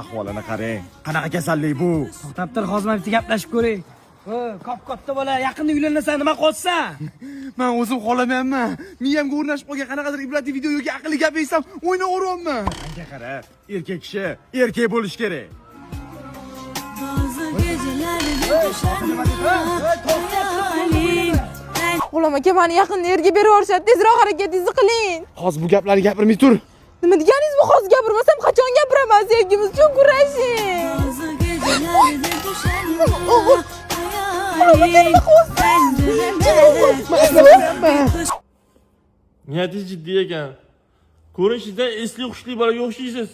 ahvolini qarang. Qanaqa kasallik bu? To'xtab hozir bitta gaplashib ko'ray. Katta bola, yaqinda uylanasan, nima qolsan? Men o'zim xohlamayapman. Miyamga o'rnashib qolgan qanaqadir ibratli video yoki aqlli gap eshitsam, o'ynaveryapman. Menga qara, erkak kishi erkak bo'lish kerak. G'ulom aka meni yaqinda yerga berib yuborishadi. Tezroq harakatingizni qiling. Hozir bu gaplarni gapirmay tur. Nima deganingiz bu? Hozir gapirmasam qachon gapiraman? Sevgimiz uchun kurashing. Niyatingiz jiddiy ekan. Ko'rinishingizdan esli hushli bolaga o'xshaysiz.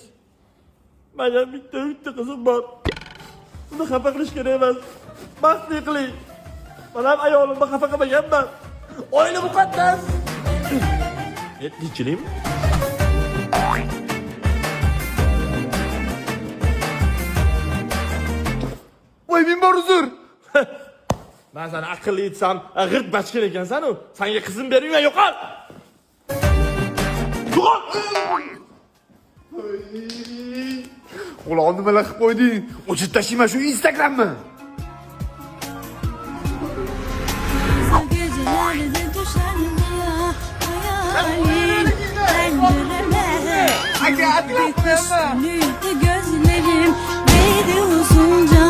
Mana bitta qizim bor. Uni xafa qilish kerak emas. Baxtli qiling. Men ham ayolimni xafa qilmaganman. Oila muqaddas. Tinchlikmi? Voy, men bor uzr. Men seni aqlli etsam, g'irt bachkin ekansan-ku. Senga qizim bermayman, yo'qol. Yo'qol. Ulan nimalar qilib qo'yding? O'chirib tashlayman shu Instagramni. Gözlerim neydi uzunca